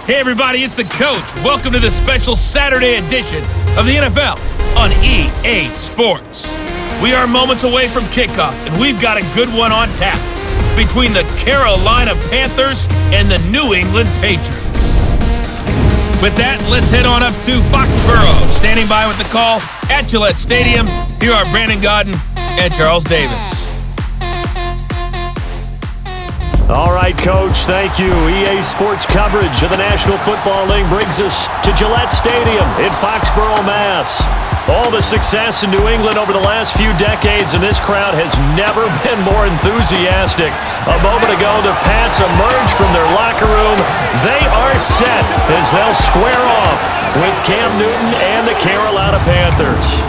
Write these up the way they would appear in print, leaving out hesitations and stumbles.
Hey everybody, it's the coach. Welcome to this special Saturday edition of the NFL on EA Sports. We are moments away from kickoff, and we've got a good one on tap between the Carolina Panthers and the New England Patriots. With that, let's head on up to Foxborough. Standing by with the call at Gillette Stadium, here are Brandon Godden and Charles Davis. All right, Coach, thank you. EA Sports coverage of the National Football League brings us to Gillette Stadium in Foxborough, Mass. All the success in New England over the last few decades, and this crowd has never been more enthusiastic. A moment ago, the Pats emerged from their locker room. They are set as they'll square off with Cam Newton and the Carolina Panthers.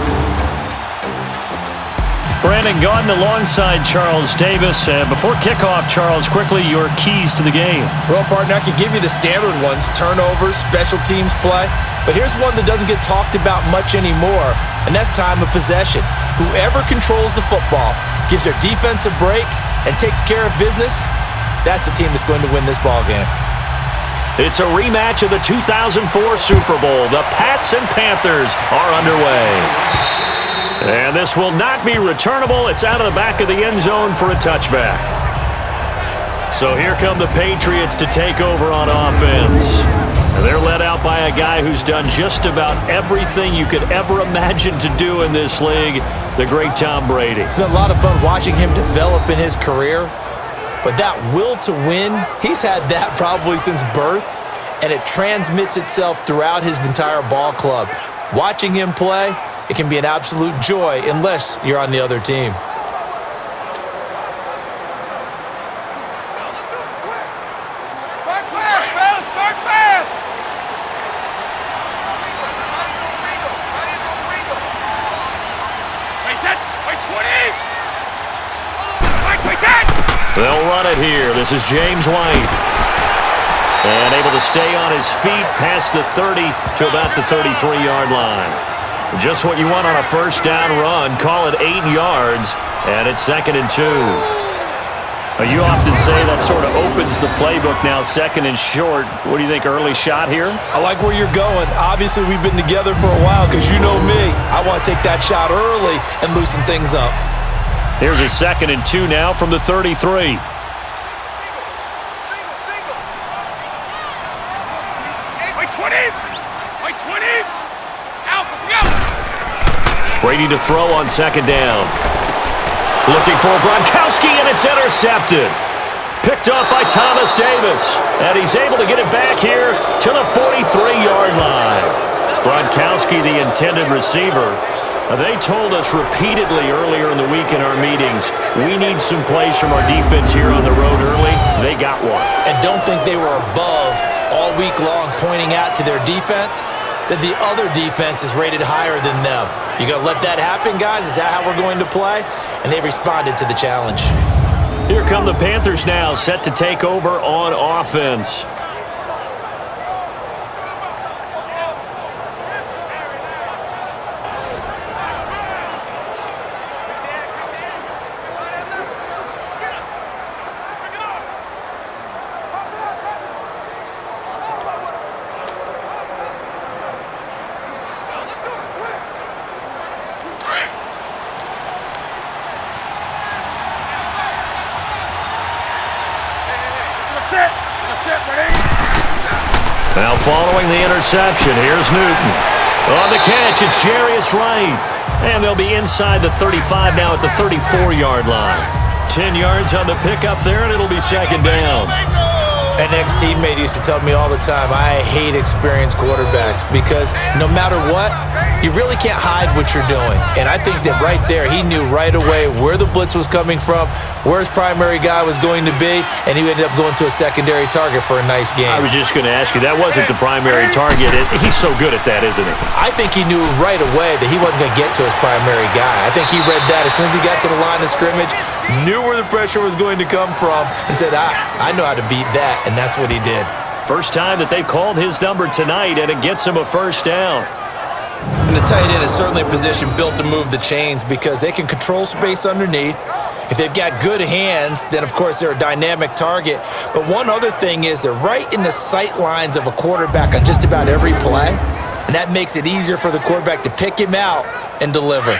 Brandon Gaudin alongside Charles Davis. Before kickoff, Charles, quickly your keys to the game. Well, partner, I could give you the standard ones, turnovers, special teams play. But here's one that doesn't get talked about much anymore, and that's time of possession. Whoever controls the football, gives their defense a break, and takes care of business, that's the team that's going to win this ball game. It's a rematch of the 2004 Super Bowl. The Pats and Panthers are underway. And this will not be returnable. It's out of the back of the end zone for a touchback. So here come the Patriots to take over on offense. They're led out by a guy who's done just about everything you could ever imagine to do in this league, the great Tom Brady. It's been a lot of fun watching him develop in his career, but that will to win, he's had that probably since birth, and it transmits itself throughout his entire ball club. Watching him play, it can be an absolute joy unless you're on the other team. They'll run it here. This is James White. And able to stay on his feet past the 30 to about the 33-yard line. Just what you want on a first down run. Call it 8 yards, and it's 2nd and 2. You often say that sort of opens the playbook now, 2nd and short. What do you think, early shot here? I like where you're going. Obviously, we've been together for a while because you know me. I want to take that shot early and loosen things up. Here's a 2nd and 2 now from the 33. Brady to throw on 2nd down. Looking for Gronkowski, and it's intercepted. Picked up by Thomas Davis. And he's able to get it back here to the 43-yard line. Gronkowski, the intended receiver. They told us repeatedly earlier in the week in our meetings, we need some plays from our defense here on the road early. They got one. And don't think they were above all week long pointing out to their defense that the other defense is rated higher than them. You gonna let that happen, guys? Is that how we're going to play? And they responded to the challenge. Here come the Panthers now, set to take over on offense. Now following the interception, here's Newton. On the catch, it's Jarius Wright. And they'll be inside the 35 now at the 34-yard line. 10 yards on the pickup there, and it'll be 2nd down. An ex-teammate used to tell me all the time, I hate experienced quarterbacks because no matter what, you really can't hide what you're doing. And I think that right there, he knew right away where the blitz was coming from, where his primary guy was going to be, and he ended up going to a secondary target for a nice game. I was just going to ask you, that wasn't the primary target. He's so good at that, isn't he? I think he knew right away that he wasn't going to get to his primary guy. I think he read that as soon as he got to the line of scrimmage, knew where the pressure was going to come from, and said, I know how to beat that, and that's what he did. First time that they've called his number tonight, and it gets him a first down. And the tight end is certainly a position built to move the chains because they can control space underneath. If they've got good hands, then, of course, they're a dynamic target. But one other thing is they're right in the sight lines of a quarterback on just about every play, and that makes it easier for the quarterback to pick him out and deliver.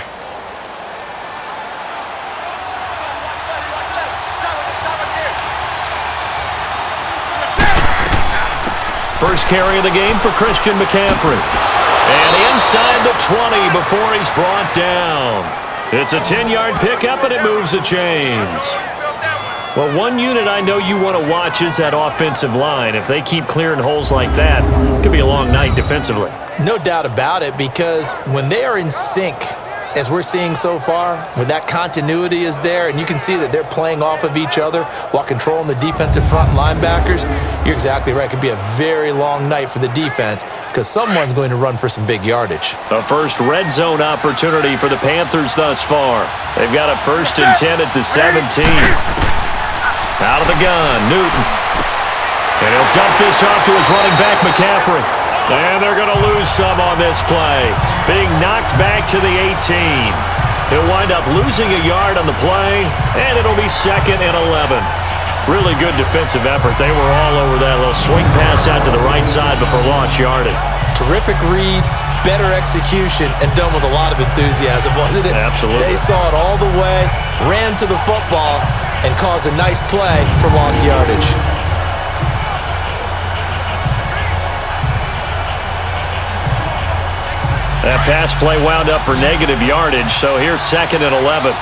First carry of the game for Christian McCaffrey. And inside the 20 before he's brought down. It's a 10-yard pickup, and it moves the chains. Well, one unit I know you want to watch is that offensive line. If they keep clearing holes like that, it could be a long night defensively. No doubt about it, because when they are in sync, as we're seeing so far, when that continuity is there, and you can see that they're playing off of each other while controlling the defensive front linebackers, you're exactly right. It could be a very long night for the defense because someone's going to run for some big yardage. A first red zone opportunity for the Panthers thus far. They've got a 1st and 10 at the 17. Out of the gun, Newton. And he'll dump this off to his running back, McCaffrey. And they're going to lose some on this play. Being knocked back to the 18. He'll wind up losing a yard on the play, and it'll be 2nd and 11. Really good defensive effort. They were all over that little swing pass out to the right side before lost yardage. Terrific read, better execution, and done with a lot of enthusiasm, wasn't it? Absolutely. They saw it all the way, ran to the football, and caused a nice play for lost yardage. That pass play wound up for negative yardage, so here's 2nd and 11.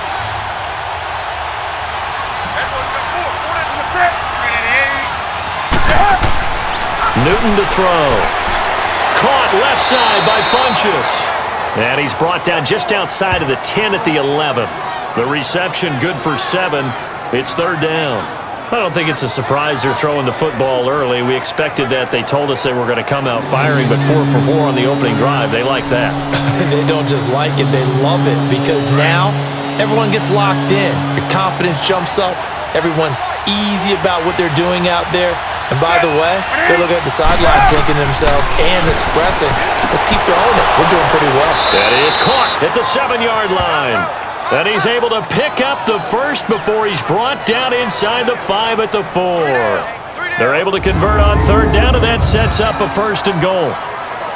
Newton to throw. Caught left side by Funchess. And he's brought down just outside of the 10 at the 11. The reception good for 7. It's 3rd down. I don't think it's a surprise they're throwing the football early. We expected that. They told us they were going to come out firing, but 4 for 4 on the opening drive. They like that. They don't just like it, they love it, because now everyone gets locked in. Your confidence jumps up. Everyone's easy about what they're doing out there. And by the way, they're looking at the sideline thinking to themselves and expressing, let's keep throwing it. We're doing pretty well. That is caught at the 7-yard line. And he's able to pick up the first before he's brought down inside the 5 at the 4. They're able to convert on 3rd down, and that sets up a 1st and goal.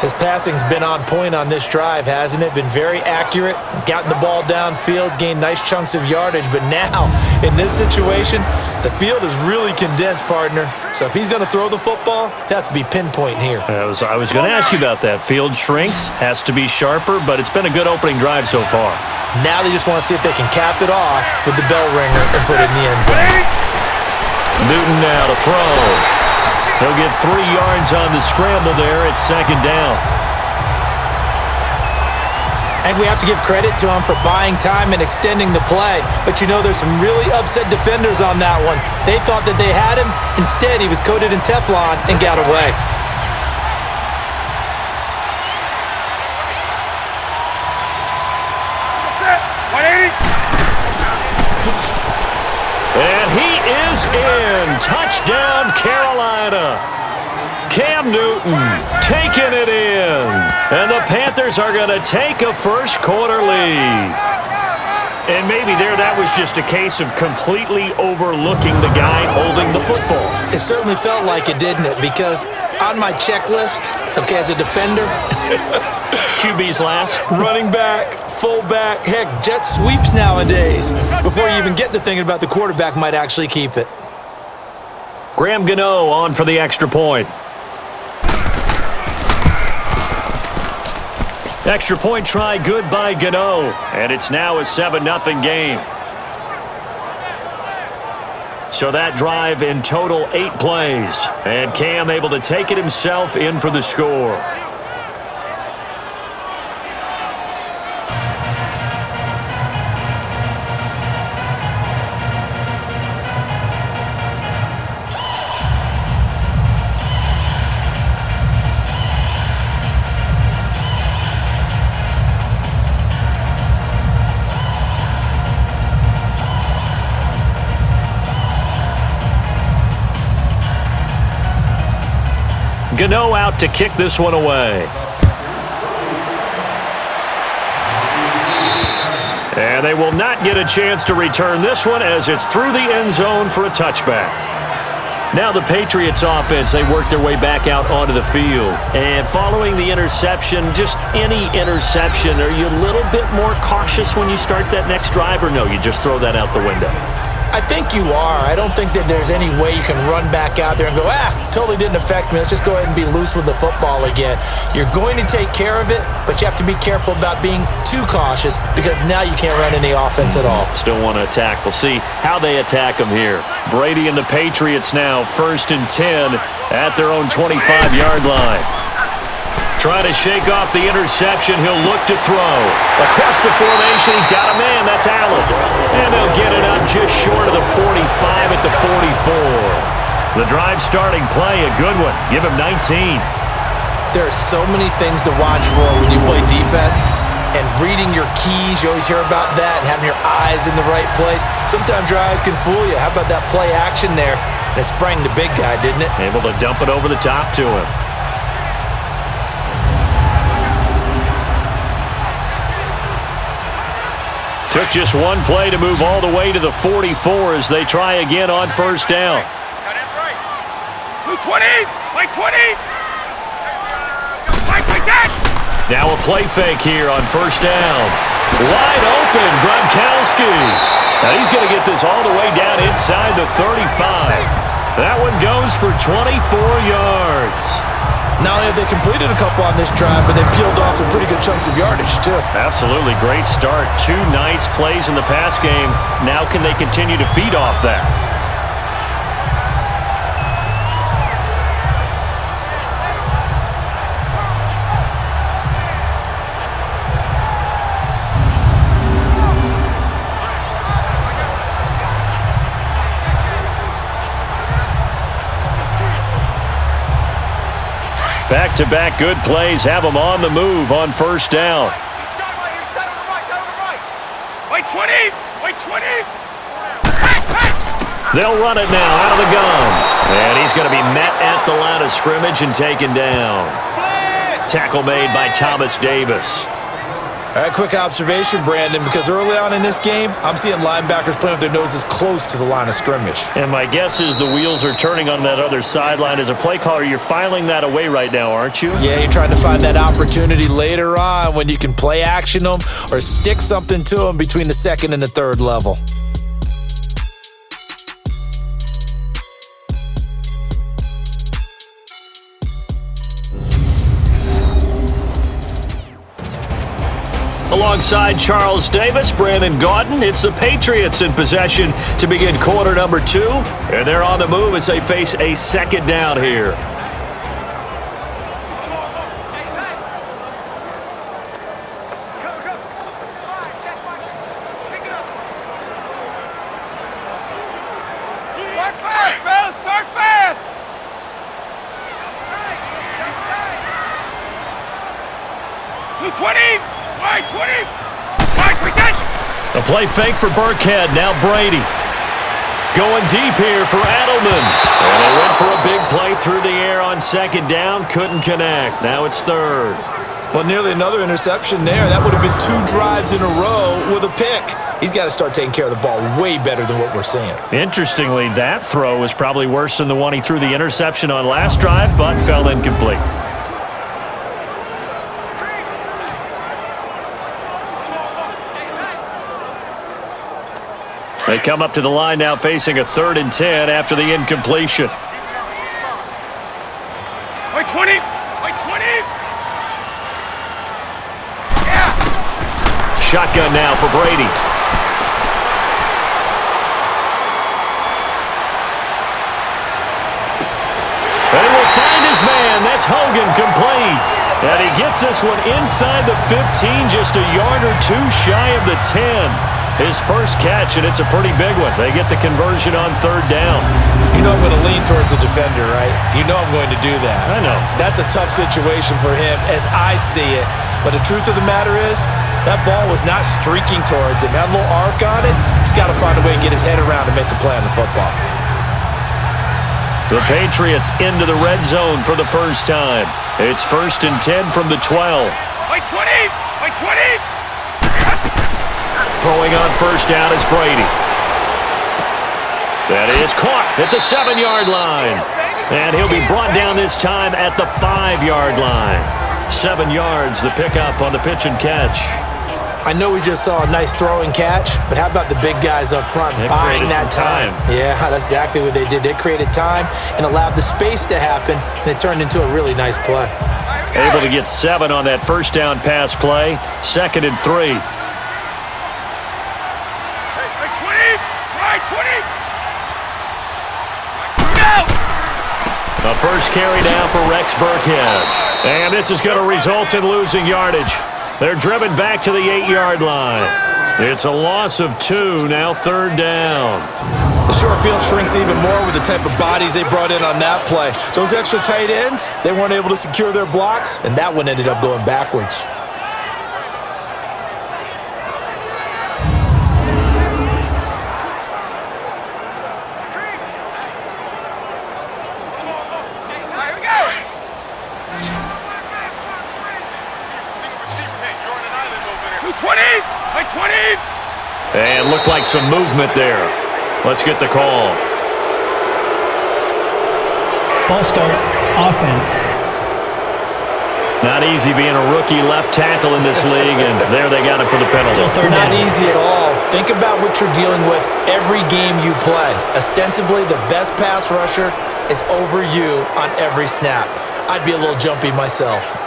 His passing's been on point on this drive, hasn't it? Been very accurate, gotten the ball downfield, gained nice chunks of yardage. But now, in this situation, the field is really condensed, partner. So if he's going to throw the football, they have to be pinpoint here. I was going to ask you about that. Field shrinks, has to be sharper, but it's been a good opening drive so far. Now they just want to see if they can cap it off with the bell ringer and put it in the end zone. Newton now to throw. He'll get 3 yards on the scramble there at 2nd down. And we have to give credit to him for buying time and extending the play. But you know, there's some really upset defenders on that one. They thought that they had him. Instead, he was coated in Teflon and got away. And he is in. Touchdown, Carolina. Cam Newton taking it in. And the Panthers are going to take a first-quarter lead. And maybe that was just a case of completely overlooking the guy holding the football. It certainly felt like it, didn't it? Because on my checklist, okay, as a defender, QB's last. Running back, fullback, heck, jet sweeps nowadays. Before you even get to thinking about the quarterback might actually keep it. Graham Gano on for the extra point. Extra point try good by Gano. And it's now a 7-0 game. So that drive in total 8 plays. And Cam able to take it himself in for the score. Gano out to kick this one away. And they will not get a chance to return this one as it's through the end zone for a touchback. Now the Patriots offense, they work their way back out onto the field. And following the interception, just any interception, are you a little bit more cautious when you start that next drive, or no, you just throw that out the window? I think you are. I don't think that there's any way you can run back out there and go, totally didn't affect me. Let's just go ahead and be loose with the football again. You're going to take care of it, but you have to be careful about being too cautious because now you can't run any offense at all. Still want to attack. We'll see how they attack them here. Brady and the Patriots now 1st and 10 at their own 25-yard line. Trying to shake off the interception. He'll look to throw. Across the formation, he's got a man. That's Allen. And they'll get it up just short of the 45 at the 44. The drive starting play, a good one. Give him 19. There are so many things to watch for when you play defense. And reading your keys, you always hear about that, and having your eyes in the right place. Sometimes your eyes can fool you. How about that play action there? And it sprang the big guy, didn't it? Able to dump it over the top to him. Took just one play to move all the way to the 44 as they try again on 1st down. Blue 20! White 20! White 10! Now a play fake here on 1st down. Wide open, Gronkowski. Now he's going to get this all the way down inside the 35. That one goes for 24 yards. Not only have they completed a couple on this drive, but they peeled off some pretty good chunks of yardage, too. Absolutely. Great start. 2 nice plays in the pass game. Now can they continue to feed off that? Back-to-back good plays have them on the move on 1st down. White 20! White 20! They'll run it now out of the gun. And he's going to be met at the line of scrimmage and taken down. Tackle made by Thomas Davis. All right, quick observation, Brandon, because early on in this game, I'm seeing linebackers playing with their noses close to the line of scrimmage. And my guess is the wheels are turning on that other sideline. As a play caller, you're filing that away right now, aren't you? Yeah, you're trying to find that opportunity later on when you can play action them or stick something to them between the 2nd and the 3rd level. Alongside Charles Davis, Brandon Gaudin, it's the Patriots in possession to begin quarter number 2. And they're on the move as they face a 2nd down here. Start fast! Blue 20! White 20! White 20! A play fake for Burkhead. Now Brady. Going deep here for Edelman. And they went for a big play through the air on 2nd down. Couldn't connect. Now it's 3rd. Well, nearly another interception there. That would have been 2 drives in a row with a pick. He's got to start taking care of the ball way better than what we're seeing. Interestingly, that throw was probably worse than the one he threw the interception on last drive, but fell incomplete. They come up to the line now facing a 3rd and 10 after the incompletion. White 20! White 20! Yeah! Shotgun now for Brady. They will find his man. That's Hogan, complete. And he gets this one inside the 15, just a yard or 2 shy of the 10. His first catch, and it's a pretty big one. They get the conversion on 3rd down. You know I'm going to lean towards the defender, right? You know I'm going to do that. I know. That's a tough situation for him as I see it. But the truth of the matter is, that ball was not streaking towards him. That little arc on it, he's got to find a way to get his head around to make a play on the football. The Patriots into the red zone for the first time. It's 1st and 10 from the 12. White 20! White 20! Throwing on first down is Brady. That is caught at the 7-yard line. And he'll be brought down this time at the 5-yard line. 7 yards, the pickup on the pitch and catch. I know we just saw a nice throw and catch, but how about the big guys up front buying that time? Yeah, that's exactly what they did. They created time and allowed the space to happen, and it turned into a really nice play. Able to get 7 on that first down pass play. 2nd and 3. The first carry down for Rex Burkhead. And this is going to result in losing yardage. They're driven back to the 8-yard line. It's a loss of 2, now 3rd down. The short field shrinks even more with the type of bodies they brought in on that play. Those extra tight ends, they weren't able to secure their blocks, and that one ended up going backwards. And looked like some movement there. Let's get the call. False start, offense. Not easy being a rookie left tackle in this league, and there they got it for the penalty. Still 3rd Not down. easy at all. Think about what you're dealing with every game you play. Ostensibly, the best pass rusher is over you on every snap. I'd be a little jumpy myself.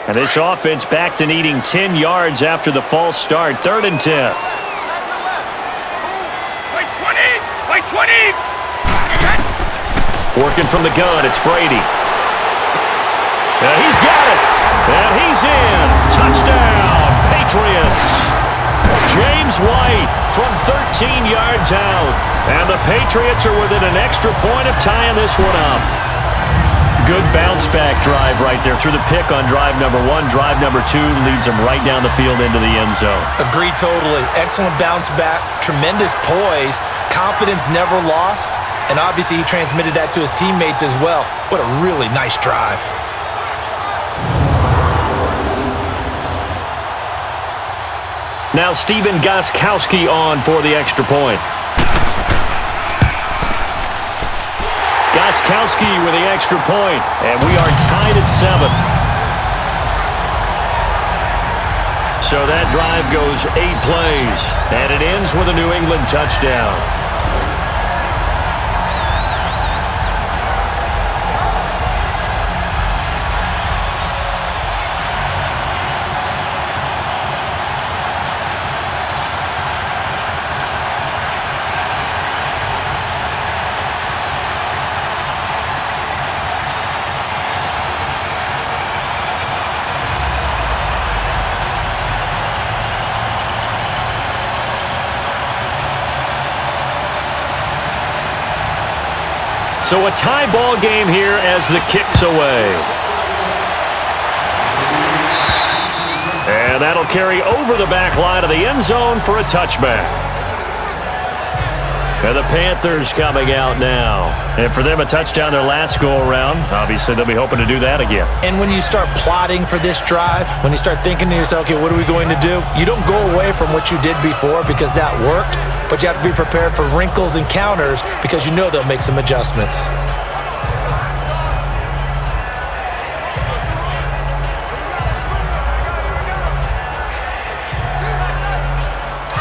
And this offense back to needing 10 yards after the false start. 3rd and 10. Working from the gun, it's Brady. And he's got it. And he's in. Touchdown, Patriots. James White from 13 yards out. And the Patriots are within an extra point of tying this one up. Good bounce-back drive right there through the pick on drive number 1. Drive number 2 leads them right down the field into the end zone. Agree totally. Excellent bounce back, tremendous poise, confidence never lost, and obviously he transmitted that to his teammates as well. What a really nice drive. Now Stephen Gostkowski on for the extra point. Gostkowski with the extra point, and we are tied at 7. So that drive goes 8 plays, and it ends with a New England touchdown. So a tie ball game here as the kick's away. And that'll carry over the back line of the end zone for a touchback. And the Panthers coming out now. And for them, a touchdown their last go-around. Obviously, they'll be hoping to do that again. And when you start plotting for this drive, when you start thinking to yourself, okay, what are we going to do? You don't go away from what you did before because that worked, but you have to be prepared for wrinkles and counters because you know they'll make some adjustments.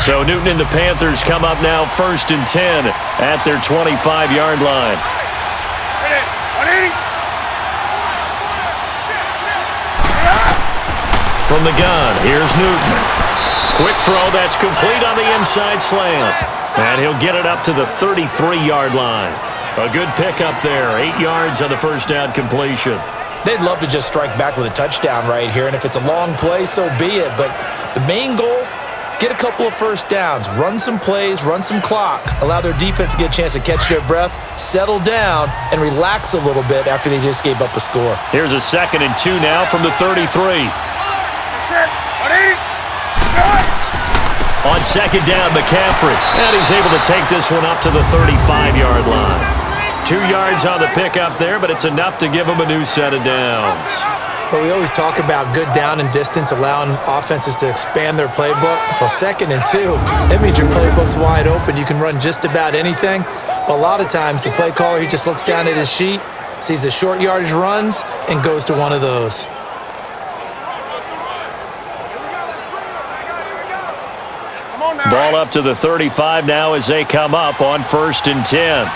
So Newton and the Panthers come up now 1st and 10 at their 25-yard line. From the gun, here's Newton. Quick throw, that's complete on the inside slant. And he'll get it up to the 33-yard line. A good pickup there, 8 yards on the first down completion. They'd love to just strike back with a touchdown right here, and if it's a long play, so be it. But the main goal, get a couple of first downs, run some plays, run some clock, allow their defense to get a chance to catch their breath, settle down, and relax a little bit after they just gave up a score. Here's a 2nd and 2 now from the 33. On 2nd down, McCaffrey, and he's able to take this one up to the 35-yard line. 2 yards on the pickup there, but it's enough to give him a new set of downs. But we always talk about good down and distance, allowing offenses to expand their playbook. Well, 2nd and 2, that means your playbook's wide open. You can run just about anything. But a lot of times, the play caller, he just looks down at his sheet, sees the short yardage runs, and goes to one of those. Ball up to the 35 now as they come up on 1st and 10.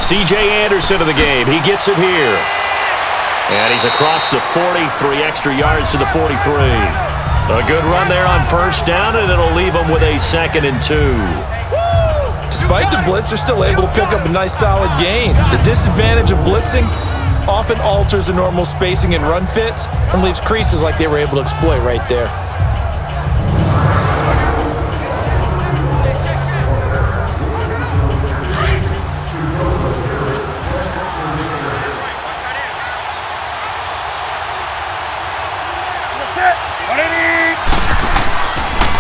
C.J. Anderson of the game. He gets it here. And he's across the 40, 3 extra yards to the 43. A good run there on 1st down, and it'll leave them with a 2nd and 2. Despite the blitz, they're still able to pick up a nice solid gain. The disadvantage of blitzing often alters the normal spacing and run fits and leaves creases like they were able to exploit right there.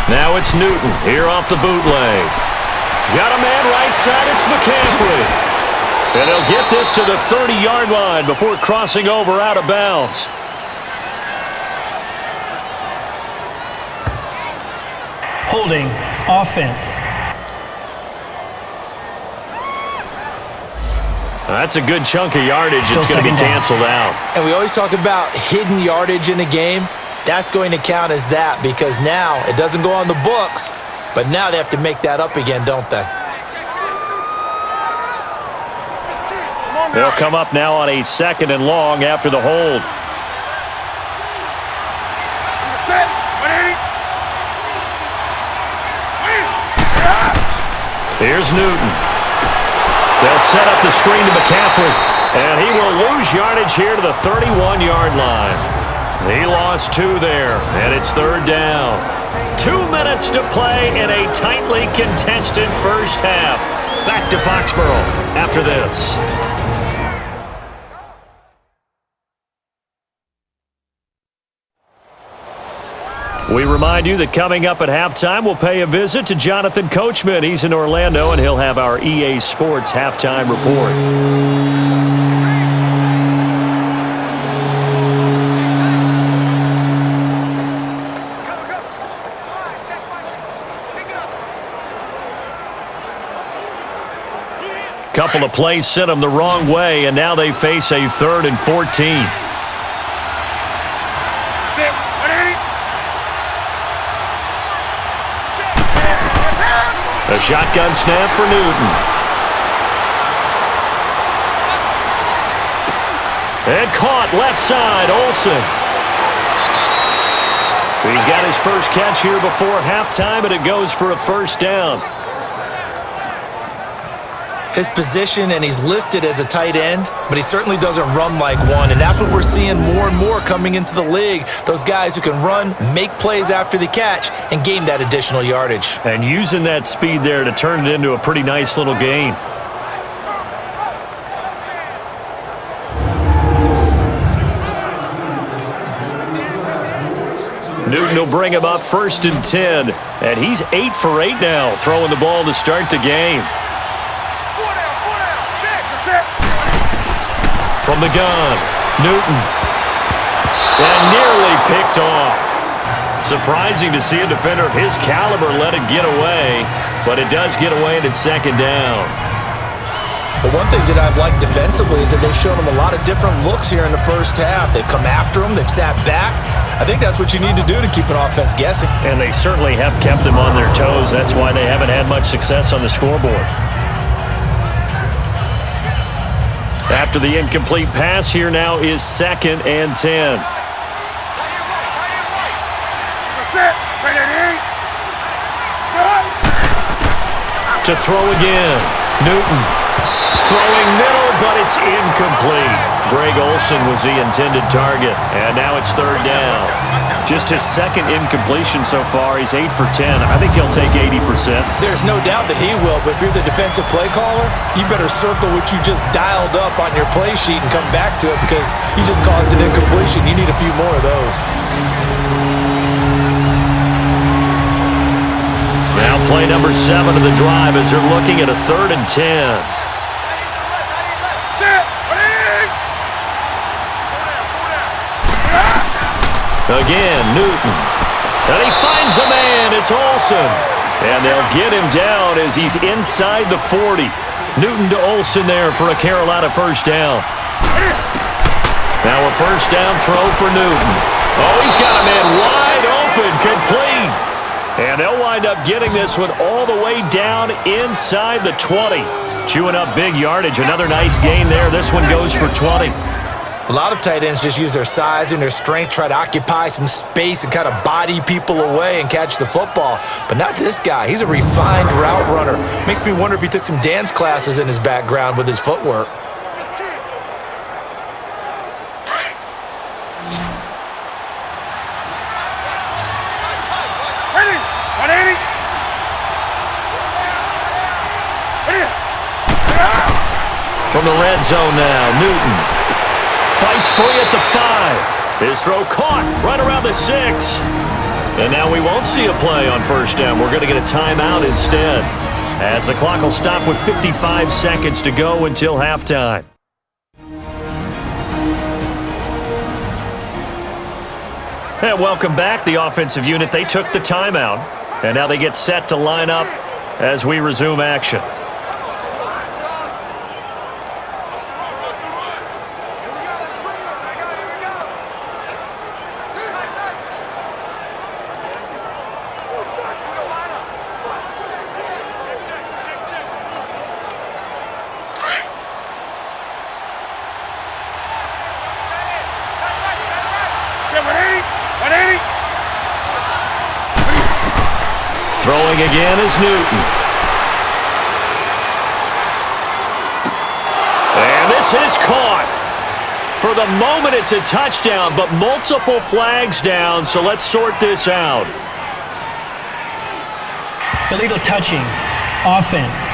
Now it's Newton here off the bootleg. Got a man right side. It's McCaffrey. And he'll get this to the 30-yard line before crossing over out of bounds. Holding offense. That's a good chunk of yardage. Still it's going to be second down. canceled out. And we always talk about hidden yardage in a game. That's going to count as that because now it doesn't go on the books, but now they have to make that up again, don't they? They'll come up now on a 2nd and long after the hold. Here's Newton. They'll set up the screen to McCaffrey, and he will lose yardage here to the 31-yard line. He lost 2 there, and it's 3rd down. 2 minutes to play in a tightly contested first half. Back to Foxborough after this. We remind you that coming up at halftime, we'll pay a visit to Jonathan Coachman. He's in Orlando, and he'll have our EA Sports halftime report. Couple of plays sent them the wrong way, and now they face a 3rd and 14. A shotgun snap for Newton. And caught left side, Olsen. He's got his first catch here before halftime, and it goes for a 1st down. His position, and he's listed as a tight end, but he certainly doesn't run like one, and that's what we're seeing more and more coming into the league. Those guys who can run, make plays after the catch, and gain that additional yardage. And using that speed there to turn it into a pretty nice little gain. Newton will bring him up 1st and 10, and he's 8 for 8 now, throwing the ball to start the game. From the gun, Newton. And nearly picked off. Surprising to see a defender of his caliber let it get away, but it does get away and it's 2nd down. But one thing that I've liked defensively is that they've shown him a lot of different looks here in the first half. They've come after him. They've sat back. I think that's what you need to do to keep an offense guessing. And they certainly have kept them on their toes. That's why they haven't had much success on the scoreboard. After the incomplete pass, here now is 2nd and 10. To throw again. Newton throwing middle, but it's incomplete. Greg Olsen was the intended target, and now it's 3rd down. Just his 2nd incompletion so far. He's 8 for 10. I think he'll take 80%. There's no doubt that he will, but if you're the defensive play caller, you better circle what you just dialed up on your play sheet and come back to it because you just caused an incompletion. You need a few more of those. Now Play number 7 of the drive as they're looking at a 3rd and 10. Again, Newton. And he finds a man. It's Olsen. And they'll get him down as he's inside the 40. Newton to Olsen there for a Carolina first down. Now a first down throw for Newton. Oh, he's got a man wide open, complete. And they'll wind up getting this one all the way down inside the 20. Chewing up big yardage. Another nice gain there. This one goes for 20. A lot of tight ends just use their size and their strength, try to occupy some space and kind of body people away and catch the football. But not this guy. He's a refined route runner. Makes me wonder if he took some dance classes in his background with his footwork. From the red zone now, Newton. Fights free at the 5. His throw caught right around the 6. And now we won't see a play on first down. We're going to get a timeout instead, as the clock will stop with 55 seconds to go until halftime. And welcome back, the offensive unit. They took the timeout, and now they get set to line up as we resume action. Throwing again is Newton. And this is caught. For the moment, it's a touchdown, but multiple flags down, so let's sort this out. Illegal touching. Offense.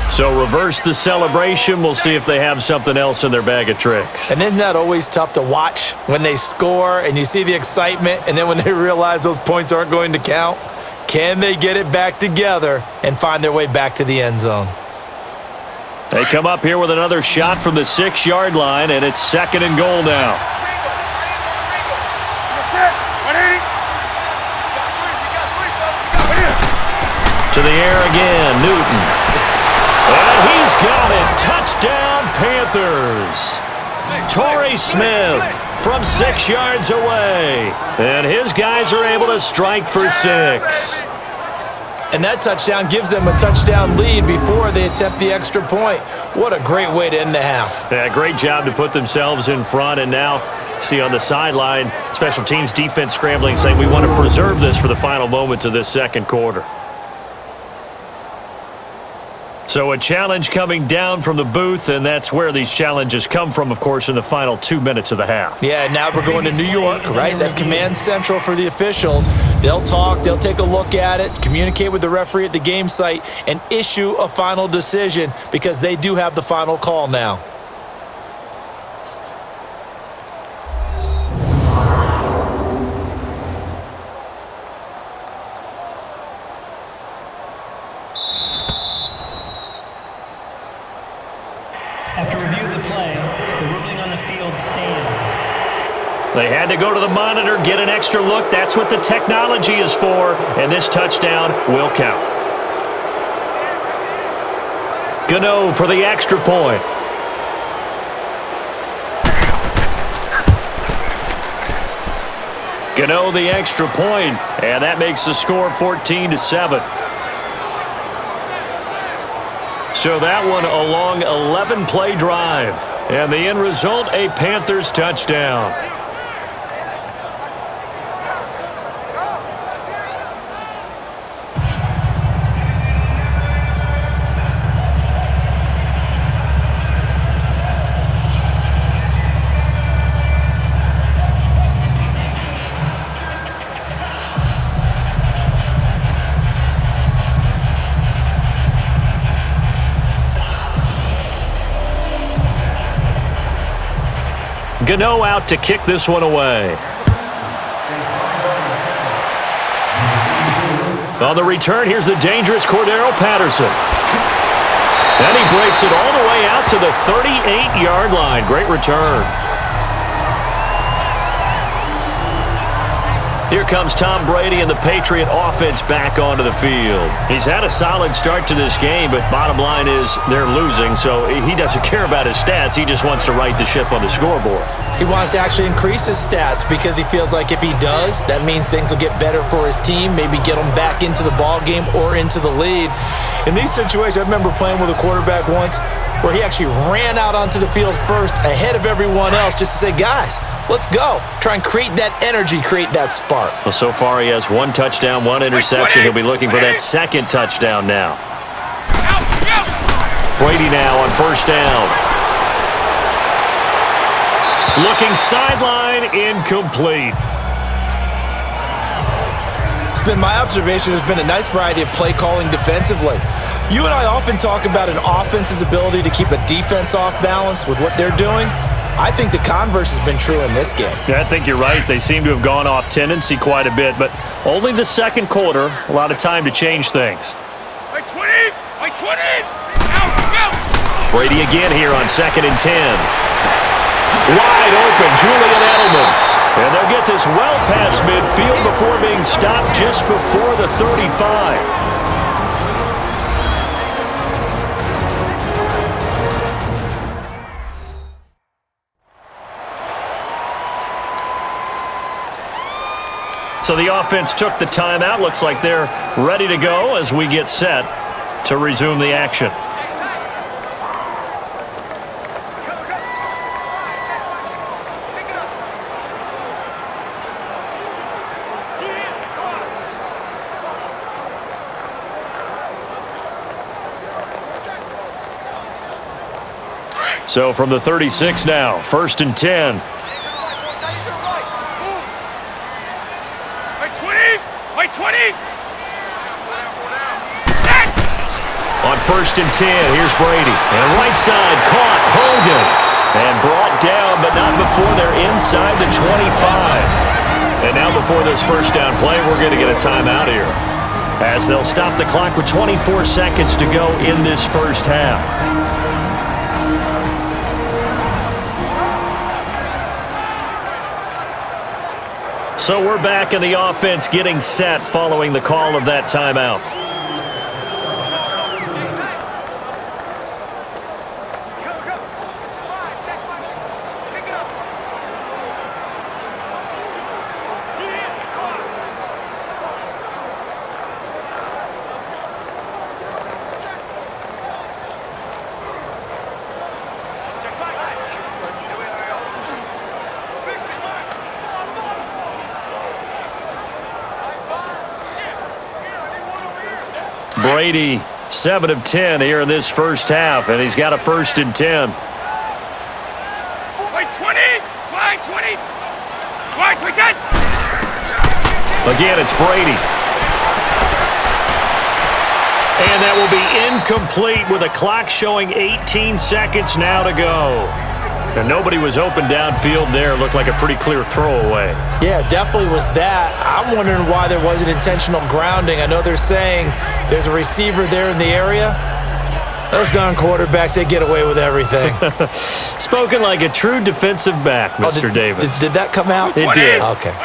So reverse the celebration. We'll see if they have something else in their bag of tricks. And isn't that always tough to watch when they score and you see the excitement, and then when they realize those points aren't going to count? Can they get it back together and find their way back to the end zone? They come up here with another shot from the 6-yard line, and it's 2nd and goal now. To the air again, Newton. And he's got it. Touchdown, Panthers. Torrey Smith from 6 yards away. And his guys are able to strike for 6. And that touchdown gives them a touchdown lead before they attempt the extra point. What a great way to end the half. Yeah, great job to put themselves in front. And now, see on the sideline, special teams defense scrambling, saying we want to preserve this for the final moments of this second quarter. So a challenge coming down from the booth, and that's where these challenges come from, of course, in the final 2 minutes of the half. Yeah, now we're going to New York, right? That's command central for the officials. They'll talk, they'll take a look at it, communicate with the referee at the game site, and issue a final decision because they do have the final call now. After review of the play, the ruling on the field stands. They had to go to the monitor, get an extra look. That's what the technology is for, and this touchdown will count. Gano for the extra point. Gano the extra point, and that makes the score 14-7. So that one a long 11-play drive. And the end result, a Panthers touchdown. Gano out to kick this one away. On the return, here's the dangerous Cordero Patterson. And he breaks it all the way out to the 38-yard line. Great return. Here comes Tom Brady and the Patriot offense back onto the field. He's had a solid start to this game, but bottom line is they're losing, so he doesn't care about his stats. He just wants to right the ship on the scoreboard. He wants to actually increase his stats because he feels like if he does, that means things will get better for his team, maybe get him back into the ball game or into the lead. In these situations, I remember playing with a quarterback once where he actually ran out onto the field first ahead of everyone else just to say, guys, let's go. Try and create that energy, create that spark. Well, so far he has 1 touchdown, 1 interception. He'll be looking for that second touchdown now. Brady now on first down. Looking sideline, incomplete. It's been my observation there's been a nice variety of play calling defensively. You and I often talk about an offense's ability to keep a defense off balance with what they're doing. I think the converse has been true in this game. Yeah, I think you're right. They seem to have gone off tendency quite a bit, but only the second quarter, a lot of time to change things. By 20! By 20! Out! Brady again here on 2nd and 10. Wide open, Julian Edelman. And they'll get this well past midfield before being stopped just before the 35. So the offense took the timeout. Looks like they're ready to go as we get set to resume the action. So from the 36 now, 1st and 10. By 20! On 1st and 10, here's Brady. And right side, caught, Hogan. And brought down, but not before they're inside the 25. And now before this first down play, we're going to get a timeout here, as they'll stop the clock with 24 seconds to go in this first half. So we're back in the offense getting set following the call of that timeout. Brady, 7 of 10 here in this first half, and he's got a 1st and 10. By 20! By 20! By 20! Again, it's Brady. And that will be incomplete with a clock showing 18 seconds now to go. And nobody was open downfield there. Looked like a pretty clear throwaway. Yeah, definitely was that. I'm wondering why there wasn't intentional grounding. I know they're saying there's a receiver there in the area. Those darn quarterbacks, they get away with everything. Spoken like a true defensive back, Mr. Davis. Did that come out? It did. Okay.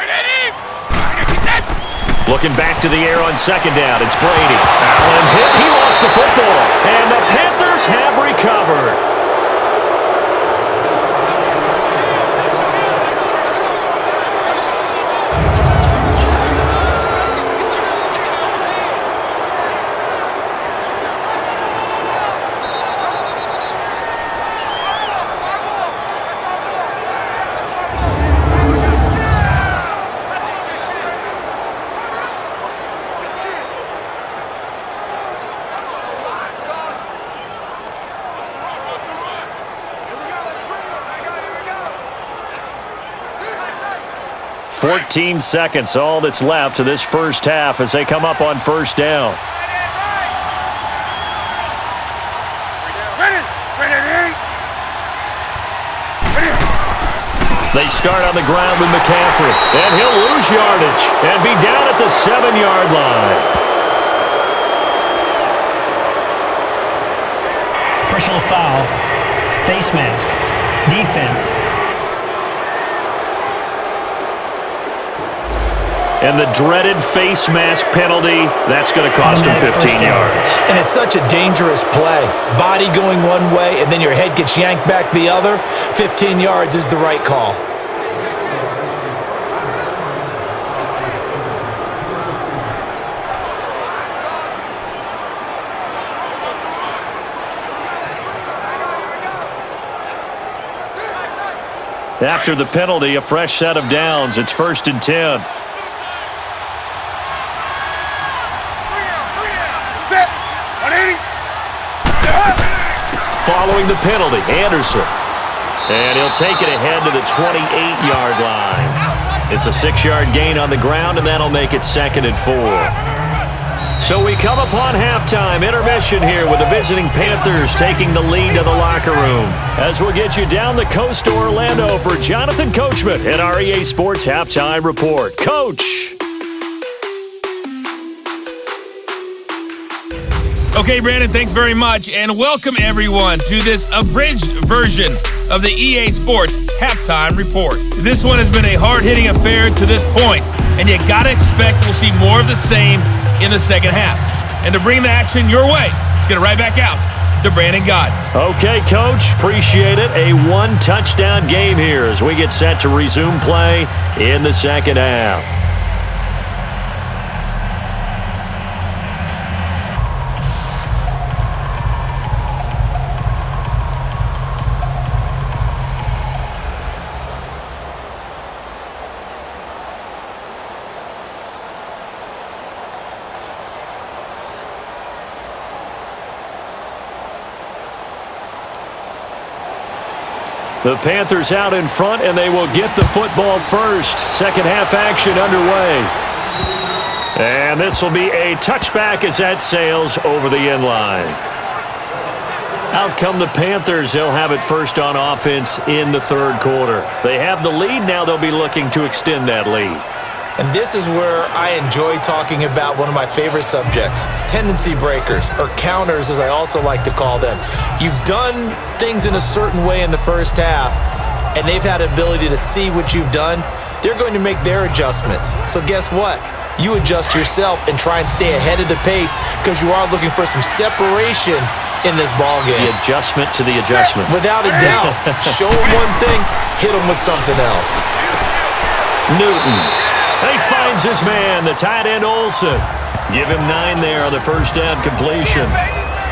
Looking back to the air on 2nd down, it's Brady. Allen hit, he lost the football. And the Panthers have recovered. Fourteen seconds, all that's left to this first half as they come up on first down. They start on the ground with McCaffrey, and he'll lose yardage and be down at the 7-yard line. Personal foul. Face mask. Defense. And the dreaded face mask penalty, that's going to cost him 15 yards. And it's such a dangerous play. Body going one way, and then your head gets yanked back the other. 15 yards is the right call. After the penalty, a fresh set of downs. It's 1st and 10. Following the penalty, Anderson. And he'll take it ahead to the 28-yard line. It's a 6-yard gain on the ground, and that'll make it 2nd and 4. So we come upon halftime intermission here with the visiting Panthers taking the lead to the locker room. As we'll get you down the coast to Orlando for Jonathan Coachman at our EA Sports Halftime Report. Coach! Okay, Brandon, thanks very much, and welcome everyone to this abridged version of the EA Sports Halftime Report. This one has been a hard-hitting affair to this point, and you gotta expect we'll see more of the same in the second half. And to bring the action your way, let's get it right back out to Brandon Gott. Okay, Coach, appreciate it. A one-touchdown game here as we get set to resume play in the second half. The Panthers out in front, and they will get the football first. Second half action underway. And this will be a touchback as that sails over the end line. Out come the Panthers. They'll have it first on offense in the third quarter. They have the lead. Now they'll be looking to extend that lead. And this is where I enjoy talking about one of my favorite subjects, tendency breakers, or counters as I also like to call them. You've done things in a certain way in the first half, and they've had the ability to see what you've done. They're going to make their adjustments. So guess what? You adjust yourself and try and stay ahead of the pace because you are looking for some separation in this ballgame. The adjustment to the adjustment. Without a doubt. Show them one thing, hit them with something else. Newton. He finds his man, the tight end Olsen. Give him 9 there on the first down completion.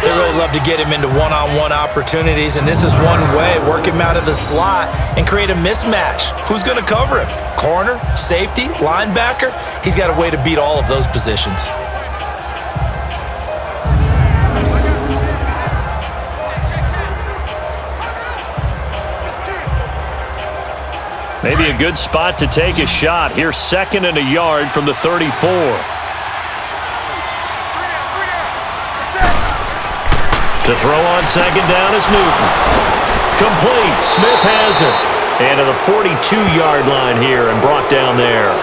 They really love to get him into one-on-one opportunities, and this is one way. Work him out of the slot and create a mismatch. Who's going to cover him? Corner, safety, linebacker? He's got a way to beat all of those positions. Maybe a good spot to take a shot. Here's 2nd and a yard from the 34. To throw on 2nd down is Newton. Complete. Smith has it. And to the 42-yard line here and brought down there.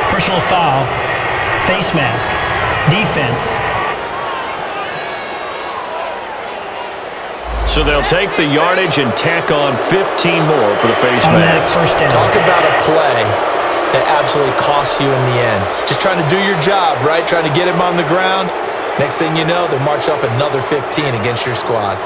Personal foul. Face mask. Defense. So they'll take the yardage and tack on 15 more for the face Automatic mask. first down. Talk about a play that absolutely costs you in the end. Just trying to do your job, right? Trying to get him on the ground. Next thing you know, they'll march up another 15 against your squad.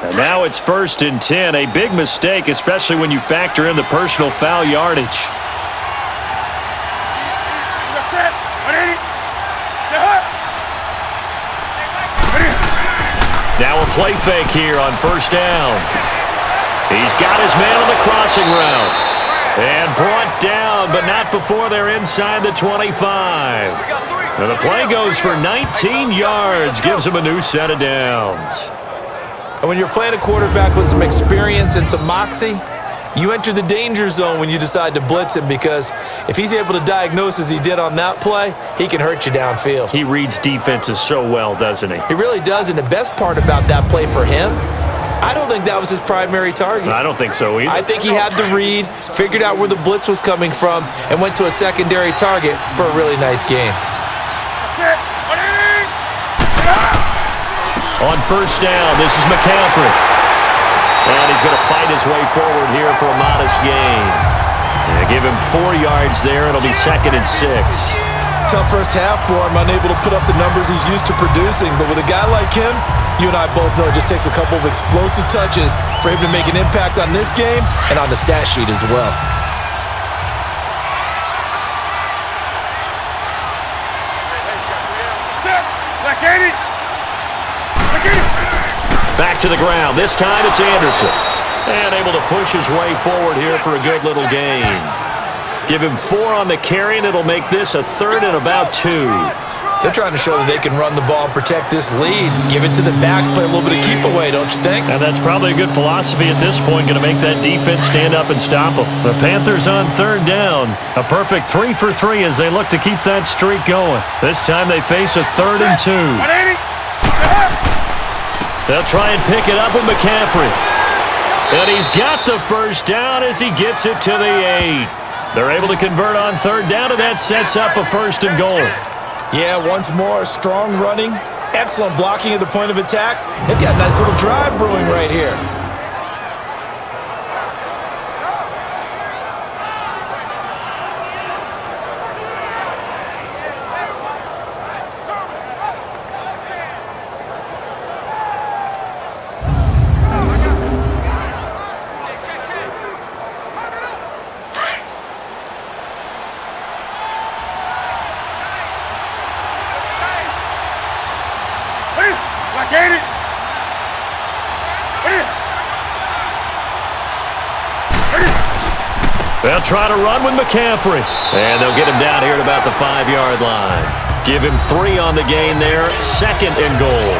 And now it's 1st and 10. A big mistake, especially when you factor in the personal foul yardage. Now a play fake here on first down. He's got his man on the crossing route. And brought down, but not before they're inside the 25. And the play goes for 19 yards, gives him a new set of downs. And when you're playing a quarterback with some experience and some moxie, you enter the danger zone when you decide to blitz him, because if he's able to diagnose as he did on that play, he can hurt you downfield. He reads defenses so well, doesn't he? He really does, and the best part about that play for him I don't think that was his primary target. I don't think so either. I think he had the read, figured out where the blitz was coming from, and went to a secondary target for a really nice game. On first down, this is McCaffrey. And he's going to fight his way forward here for a modest gain. Give him 4 yards there. It'll be 2nd and 6. Tough first half for him, unable to put up the numbers he's used to producing. But with a guy like him, you and I both know it just takes a couple of explosive touches for him to make an impact on this game and on the stat sheet as well. Back to the ground. This time it's Anderson. And able to push his way forward here for a good little gain. Give him 4 on the carry, and it'll make this a 3rd and about 2. They're trying to show that they can run the ball and protect this lead. Give it to the backs, play a little bit of keep away, don't you think? And that's probably a good philosophy at this point, going to make that defense stand up and stop them. The Panthers on 3rd down. A perfect 3 for 3 as they look to keep that streak going. This time they face a 3rd and 2. They'll try and pick it up with McCaffrey. And he's got the first down as he gets it to the 8. They're able to convert on 3rd down, and that sets up a 1st and goal. Yeah, once more, strong running, excellent blocking at the point of attack. They've got a nice little drive brewing right here. They'll try to run with McCaffrey. And they'll get him down here at about the 5-yard line. Give him 3 on the gain there. 2nd and goal.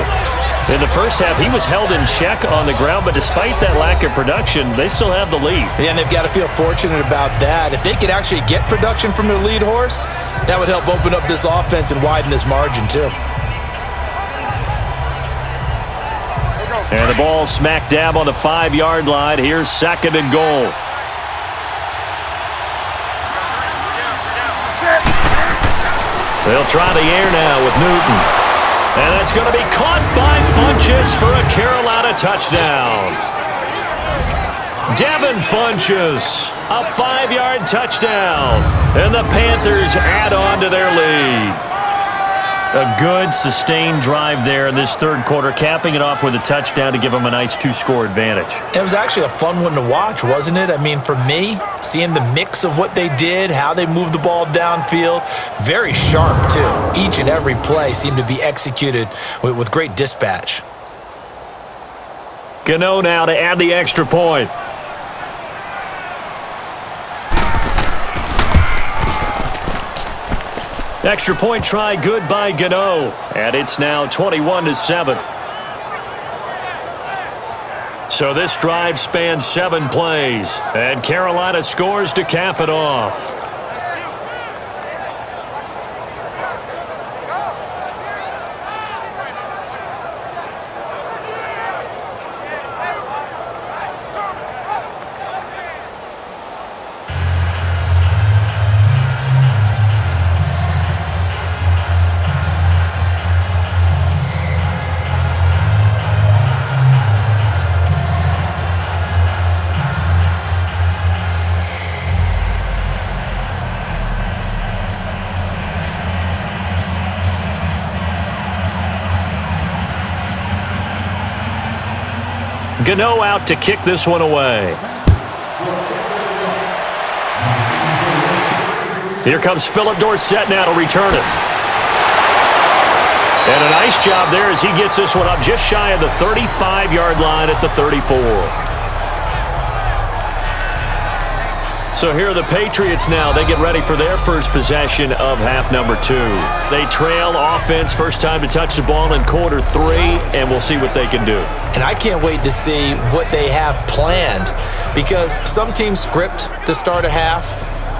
In the first half, he was held in check on the ground, but despite that lack of production, they still have the lead. Yeah, and they've got to feel fortunate about that. If they could actually get production from their lead horse, that would help open up this offense and widen this margin too. And the ball smack dab on the 5-yard line. Here's 2nd and goal. They'll try the air now with Newton. And that's going to be caught by Funchess for a Carolina touchdown. Devin Funchess, a 5-yard touchdown. And the Panthers add on to their lead. A good, sustained drive there in this 3rd quarter, capping it off with a touchdown to give them a nice 2-score advantage. It was actually a fun one to watch, wasn't it? I mean, for me, seeing the mix of what they did, how they moved the ball downfield, very sharp, too. Each and every play seemed to be executed with great dispatch. Gano now to add the extra point. Extra point try good by Gano. And it's now 21-7. So this drive spans 7 plays. And Carolina scores to cap it off. Gano out to kick this one away. Here comes Philip Dorsett now to return it. And a nice job there as he gets this one up just shy of the 35-yard line at the 34. So here are the Patriots now. They get ready for their first possession of half number 2. They trail offense, first time to touch the ball in quarter 3, and we'll see what they can do. And I can't wait to see what they have planned, because some teams script to start a half.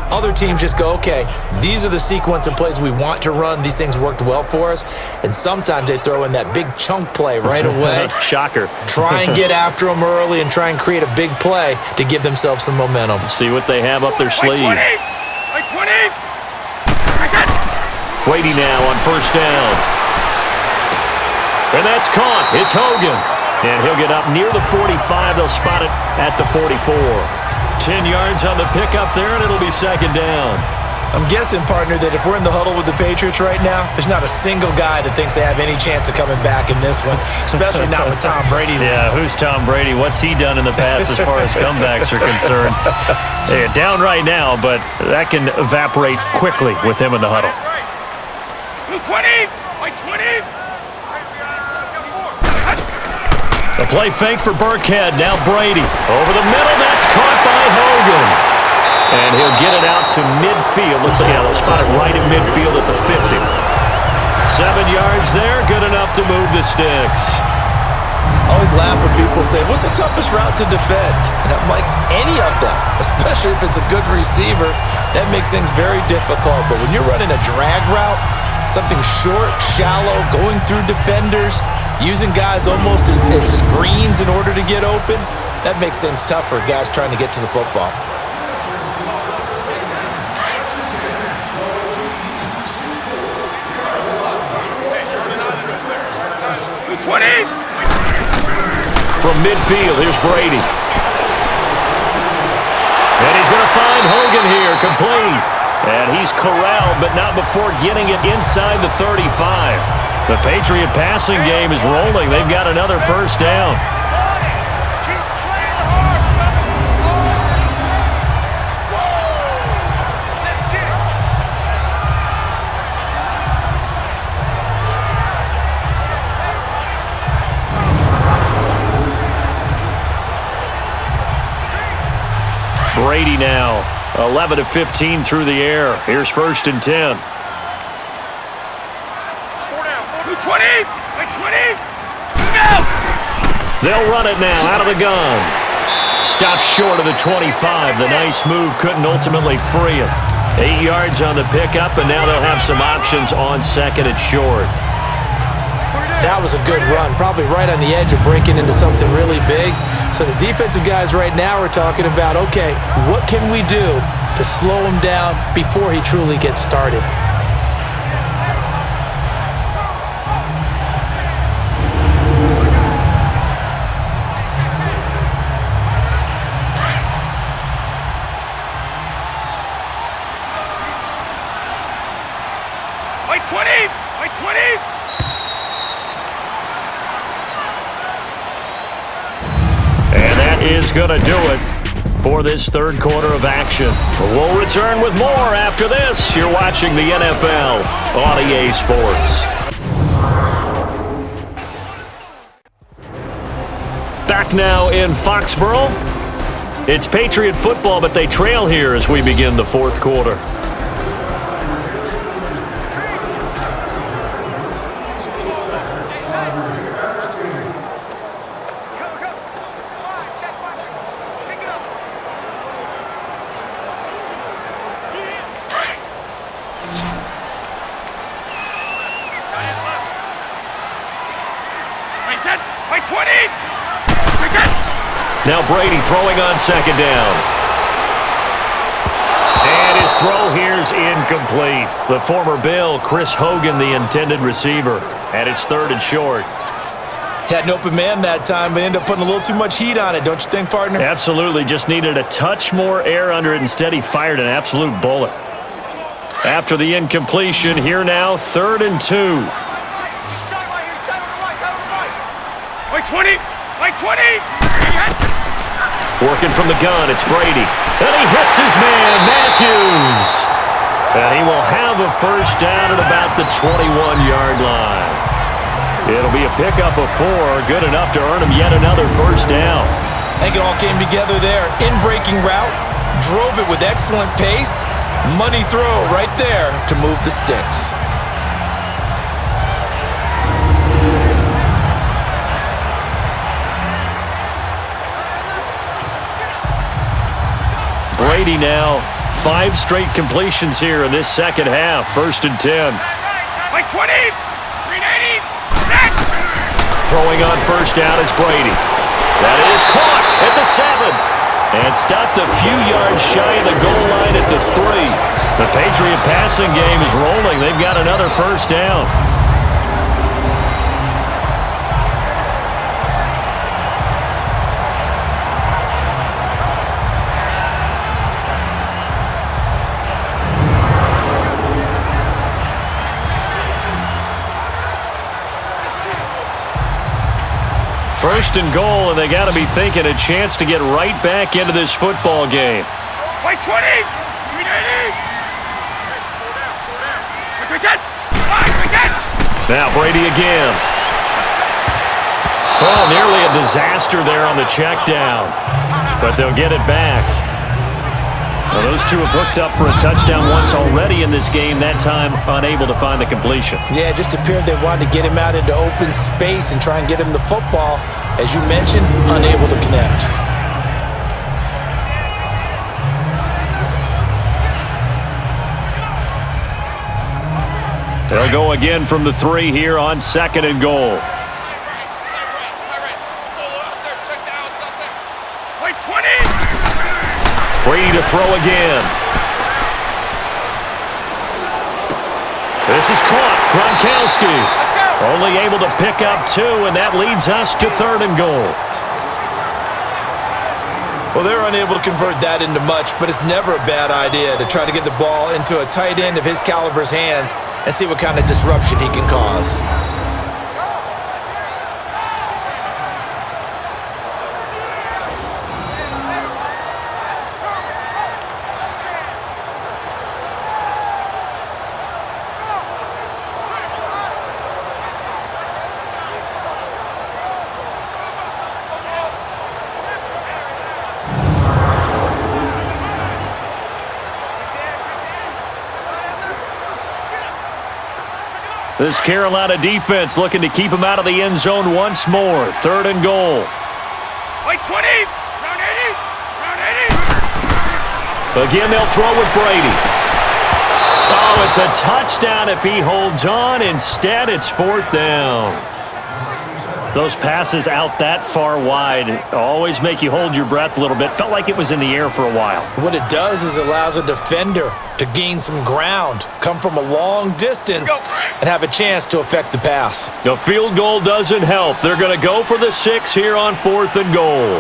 Other teams just go, okay, these are the sequence of plays we want to run. These things worked well for us. And sometimes they throw in that big chunk play right away. Shocker. Try and get after them early and try and create a big play to give themselves some momentum. See what they have up their sleeve. Like 20. Brady now on first down. And that's caught. It's Hogan. And he'll get up near the 45. They'll spot it at the 44. 10 yards on the pickup there, and it'll be second down. I'm guessing, partner, that if we're in the huddle with the Patriots right now, there's not a single guy that thinks they have any chance of coming back in this one, especially not with Tom Brady. Yeah, who's Tom Brady? What's he done in the past as far as comebacks are concerned? They're down right now, but that can evaporate quickly with him in the huddle. 20. Like 20. The play fake for Burkhead. Now Brady. Over the middle. That's caught by Hogan. And he'll get it out to midfield. Looks like they'll spot it right in midfield at the 50. 7 yards there. Good enough to move the sticks. I always laugh when people say, what's the toughest route to defend? And I'm like, any of them, especially if it's a good receiver. That makes things very difficult. But when you're running a drag route, something short, shallow, going through defenders, using guys almost as screens in order to get open, that makes things tough for guys trying to get to the football. From midfield, here's Brady. And he's going to find Hogan here, complete. And he's corralled, but not before getting it inside the 35. The Patriot passing game is rolling. They've got another first down. Brady now, 11 of 15 through the air. Here's first and 10. 20. 20. Go! They'll run it now out of the gun. Stops short of the 25. The nice move couldn't ultimately free him. 8 yards on the pickup, and now they'll have some options on second and short. That was a good run, probably right on the edge of breaking into something really big. So the defensive guys right now are talking about, okay, what can we do to slow him down before he truly gets started? Like 20. And that is going to do it for this third quarter of action. We'll return with more after this. You're watching the NFL on EA Sports. Back now in Foxborough. It's Patriot football, but they trail here as we begin the fourth quarter. Now Brady throwing on second down. And his throw here's incomplete. The former Bill, Chris Hogan, the intended receiver. And it's third and short. Had an open man that time, but ended up putting a little too much heat on it, don't you think, partner? Absolutely. Just needed a touch more air under it. Instead, he fired an absolute bullet. After the incompletion, here now, 3rd and 2. Like 20. Like 20. Working from the gun, it's Brady. And he hits his man, Matthews. And he will have a first down at about the 21-yard line. It'll be a pickup of 4, good enough to earn him yet another first down. I think it all came together there. In-breaking route, drove it with excellent pace. Money throw right there to move the sticks. Brady now 5 straight completions here in this second half. 1st and 10. Like 20, 380, set. Throwing on 1st down is Brady. That is caught at the 7. And stopped a few yards shy of the goal line at the 3. The Patriot passing game is rolling. They've got another 1st down. First and goal, and they got to be thinking a chance to get right back into this football game. Like 20, 380. Now Brady again. Oh, nearly a disaster there on the check down, but they'll get it back. Well, those two have hooked up for a touchdown once already in this game, that time unable to find the completion. Yeah, it just appeared they wanted to get him out into open space and try and get him the football. As you mentioned, unable to connect. They'll go again from the 3 here on 2nd and goal. Like 20. Brady to throw again. This is caught. Gronkowski only able to pick up 2, and that leads us to 3rd and goal. Well, they're unable to convert that into much, but it's never a bad idea to try to get the ball into a tight end of his caliber's hands and see what kind of disruption he can cause. This Carolina defense looking to keep him out of the end zone once more. 3rd and goal. Like 20, round 80. Again, they'll throw with Brady. Oh, it's a touchdown if he holds on. Instead, it's 4th down. Those passes out that far wide always make you hold your breath a little bit. Felt like it was in the air for a while. What it does is it allows a defender to gain some ground, come from a long distance, and have a chance to affect the pass. The field goal doesn't help. They're going to go for the 6 here on 4th and goal.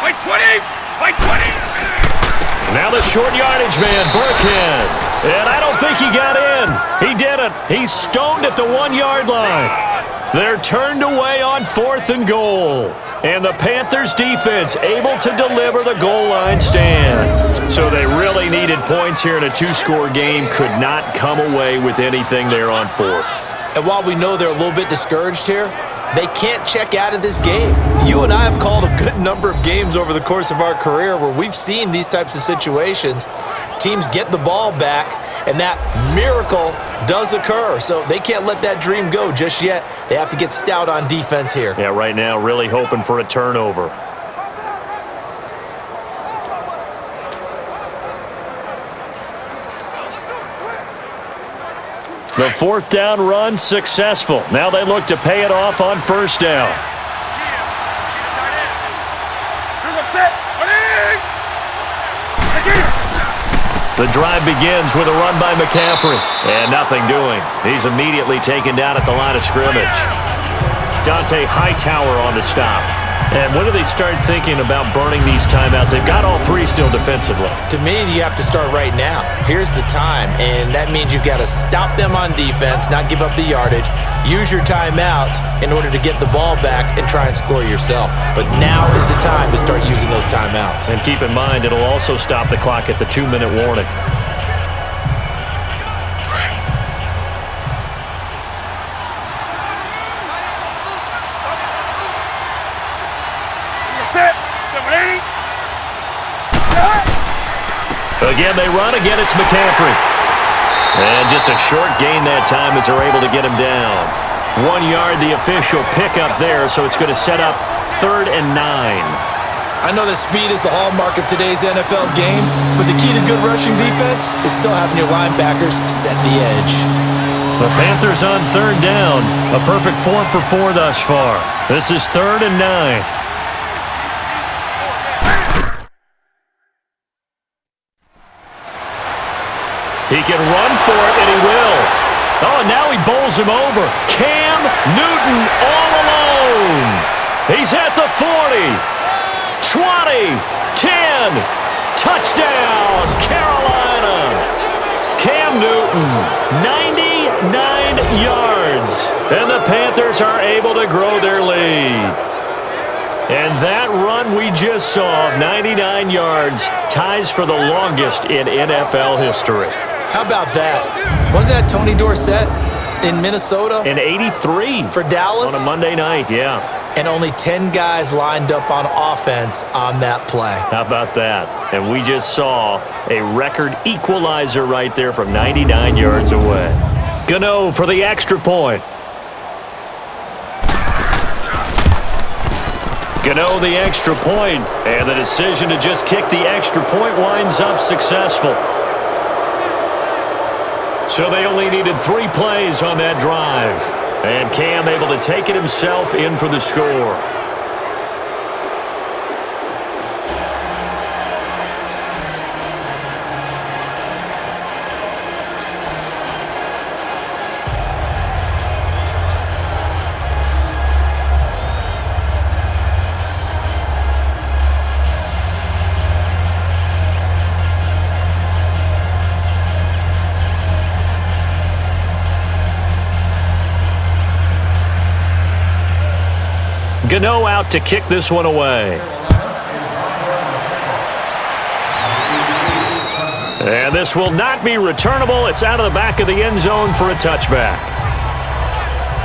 Like 20, like 20. Now the short yardage man, Burkhead. And I don't think he got in. He didn't. He's stoned at the 1-yard line. They're turned away on 4th and goal. And the Panthers defense able to deliver the goal line stand. So they really needed points here in a 2-score game. Could not come away with anything there on 4th. And while we know they're a little bit discouraged here, they can't check out of this game. You and I have called a good number of games over the course of our career where we've seen these types of situations. Teams get the ball back, and that miracle does occur. So they can't let that dream go just yet. They have to get stout on defense here. Yeah, right now really hoping for a turnover. The 4th down run successful. Now they look to pay it off on 1st down. The drive begins with a run by McCaffrey. And nothing doing. He's immediately taken down at the line of scrimmage. Dante Hightower on the stop. And when do they start thinking about burning these timeouts? They've got all 3 still defensively. To me, you have to start right now. Here's the time, and that means you've got to stop them on defense, not give up the yardage, use your timeouts in order to get the ball back and try and score yourself. But now is the time to start using those timeouts. And keep in mind, it'll also stop the clock at the 2-minute warning. Again, they run. Again, it's McCaffrey. And just a short gain that time as they're able to get him down. 1 yard, the official pickup there, so it's going to set up 3rd and 9. I know that speed is the hallmark of today's NFL game, but the key to good rushing defense is still having your linebackers set the edge. The Panthers on third down. A perfect 4 for 4 thus far. This is 3rd and 9. He can run for it, and he will. Oh, and now he bowls him over. Cam Newton all alone. He's at the 40, 20, 10. Touchdown, Carolina. Cam Newton, 99 yards. And the Panthers are able to grow their lead. And that run we just saw of 99 yards ties for the longest in NFL history. How about that? Wasn't that Tony Dorsett in Minnesota? In 83. For Dallas? On a Monday night, yeah. And only 10 guys lined up on offense on that play. How about that? And we just saw a record equalizer right there from 99 yards away. Gano for the extra point. Gano the extra point, and the decision to just kick the extra point winds up successful. So they only needed 3 plays on that drive. And Cam able to take it himself in for the score. Gano out to kick this one away. And this will not be returnable. It's out of the back of the end zone for a touchback.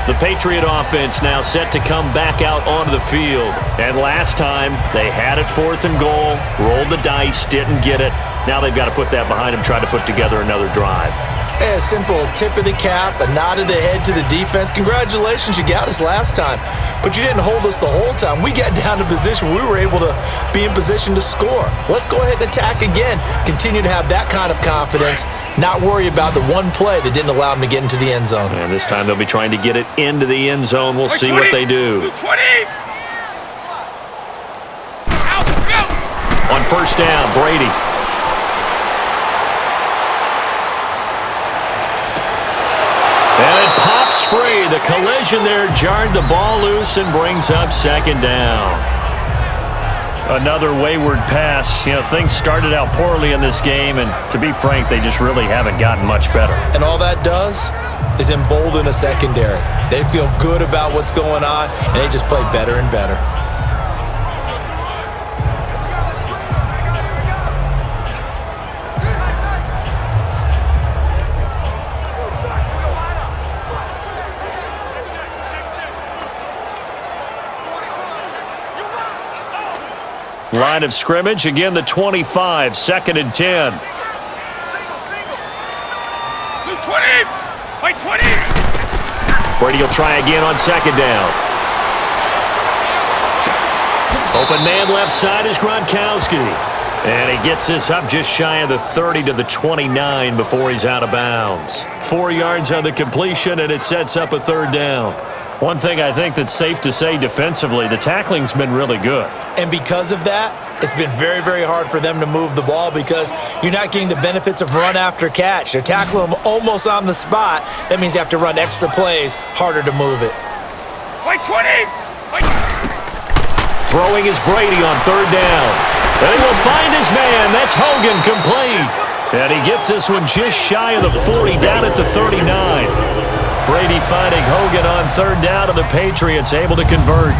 The Patriot offense now set to come back out onto the field. And last time, they had it 4th and goal, rolled the dice, didn't get it. Now they've got to put that behind them, try to put together another drive. A simple tip of the cap, a nod of the head to the defense. Congratulations, you got us last time. But you didn't hold us the whole time. We got down to position. We were able to be in position to score. Let's go ahead and attack again. Continue to have that kind of confidence. Not worry about the one play that didn't allow them to get into the end zone. And this time they'll be trying to get it into the end zone. We'll see what they do. 20. On first down, Brady. And it pops free. The collision there jarred the ball loose and brings up 2nd down. Another wayward pass. You know, things started out poorly in this game, and to be frank, they just really haven't gotten much better. And all that does is embolden a secondary. They feel good about what's going on, and they just play better and better. Line of scrimmage, again the 25, 2nd and 10. 20. By 20. Brady will try again on 2nd down. Open man left side is Gronkowski. And he gets this up just shy of the 30 to the 29 before he's out of bounds. 4 yards on the completion, and it sets up a 3rd down. One thing I think that's safe to say defensively, the tackling's been really good. And because of that, it's been very, very hard for them to move the ball because you're not getting the benefits of run after catch. They're tackling them almost on the spot. That means you have to run extra plays, harder to move it. By 20. Throwing is Brady on 3rd down. And he will find his man. That's Hogan, complete. And he gets this one just shy of the 40, down at the 39. Brady finding Hogan on 3rd down, and the Patriots able to convert.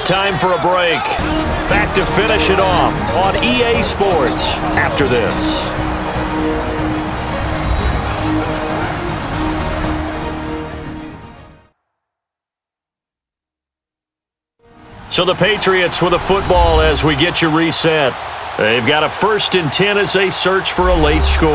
Time for a break. Back to finish it off on EA Sports after this. So the Patriots with a football as we get you reset. They've got a 1st and 10 as they search for a late score.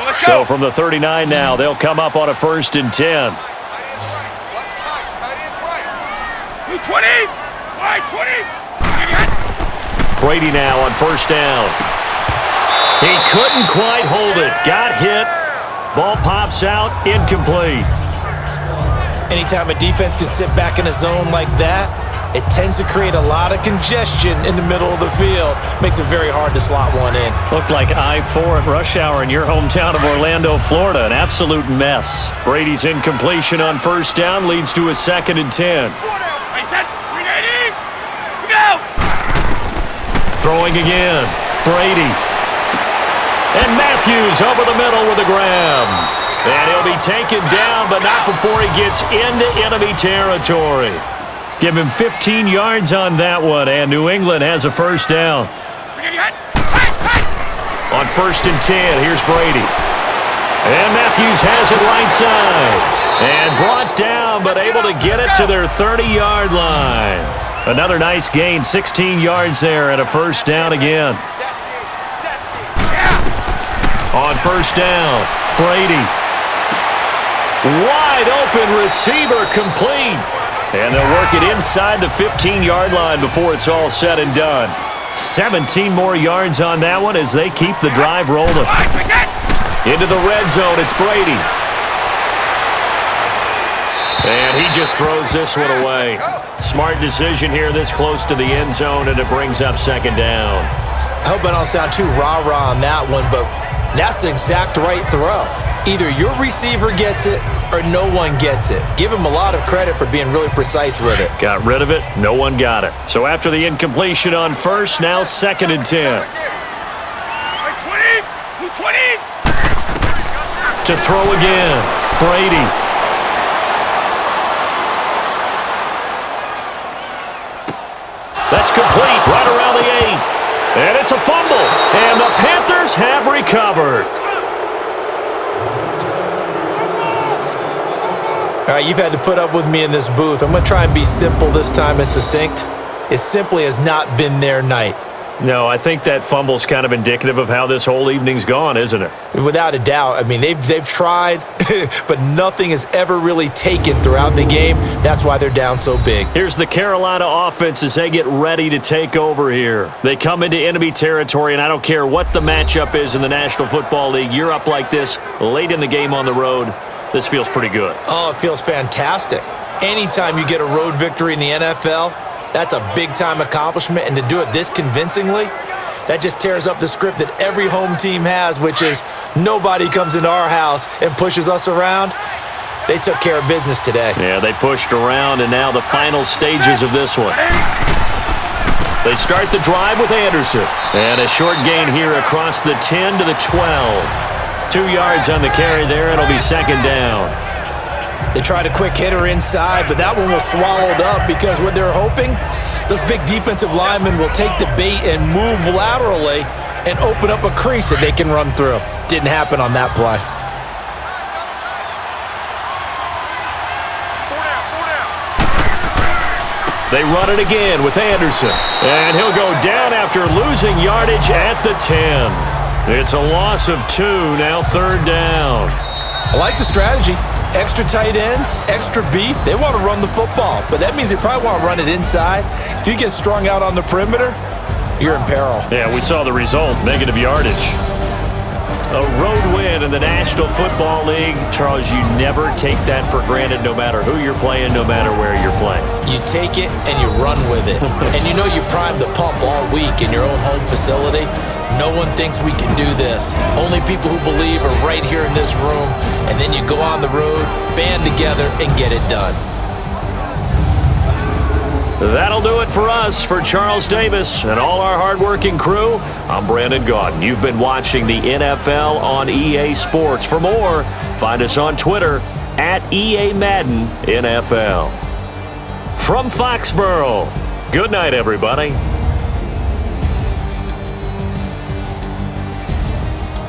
Let's go. So from the 39 now, they'll come up on a 1st and 10. 20. Wide 20. Brady now on 1st down. He couldn't quite hold it. Got hit. Ball pops out. Incomplete. Anytime a defense can sit back in a zone like that, it tends to create a lot of congestion in the middle of the field. Makes it very hard to slot one in. Looked like I-4 at rush hour in your hometown of Orlando, Florida. An absolute mess. Brady's incompletion on 1st down leads to a 2nd and 10. Throwing again. Brady. And Matthews over the middle with a grab. And he'll be taken down, but not before he gets into enemy territory. Give him 15 yards on that one, and New England has a 1st down. On 1st and 10, here's Brady. And Matthews has it right side. And brought down, but able to get it to their 30-yard line. Another nice gain, 16 yards there, and a 1st down again. On 1st down, Brady. Wide open receiver complete. And they'll work it inside the 15-yard line before it's all said and done. 17 more yards on that one as they keep the drive rolling. Into the red zone, it's Brady. And he just throws this one away. Smart decision here this close to the end zone, and it brings up 2nd down. I hope I don't sound too rah-rah on that one, but that's the exact right throw. Either your receiver gets it or no one gets it. Give him a lot of credit for being really precise with it. Got rid of it. No one got it. So after the incompletion on 1st, now 2nd and 10. 20. To throw again. Brady. That's complete right around the 8. And it's a fumble. And the Panthers have recovered. All right, you've had to put up with me in this booth. I'm going to try and be simple this time and succinct. It simply has not been their night. No, I think that fumble's kind of indicative of how this whole evening's gone, isn't it? Without a doubt. I mean, they've tried, but nothing has ever really taken throughout the game. That's why they're down so big. Here's the Carolina offense as they get ready to take over here. They come into enemy territory, and I don't care what the matchup is in the National Football League. You're up like this late in the game on the road. This feels pretty good. Oh, it feels fantastic. Anytime you get a road victory in the NFL, that's a big-time accomplishment, and to do it this convincingly, that just tears up the script that every home team has, which is nobody comes into our house and pushes us around. They took care of business today. Yeah, they pushed around, and now the final stages of this one. They start the drive with Anderson, and a short gain here across the 10 to the 12. 2 yards on the carry there. It'll be 2nd down. They tried a quick hitter inside, but that one was swallowed up because what they're hoping, those big defensive linemen will take the bait and move laterally and open up a crease that they can run through. Didn't happen on that play. They run it again with Anderson, and he'll go down after losing yardage at the 10. It's a loss of 2, now 3rd down. I like the strategy. Extra tight ends, extra beef. They want to run the football, but that means they probably want to run it inside. If you get strung out on the perimeter, you're in peril. Yeah, we saw the result, negative yardage. A road win in the National Football League. Charles, you never take that for granted no matter who you're playing, no matter where you're playing. You take it and you run with it. And you know you primed the pump all week in your own home facility. No one thinks we can do this. Only people who believe are right here in this room. And then you go on the road, band together, and get it done. That'll do it for us. For Charles Davis and all our hardworking crew, I'm Brandon Gaudin. You've been watching the NFL on EA Sports. For more, find us on Twitter at EA Madden NFL. From Foxborough, good night, everybody.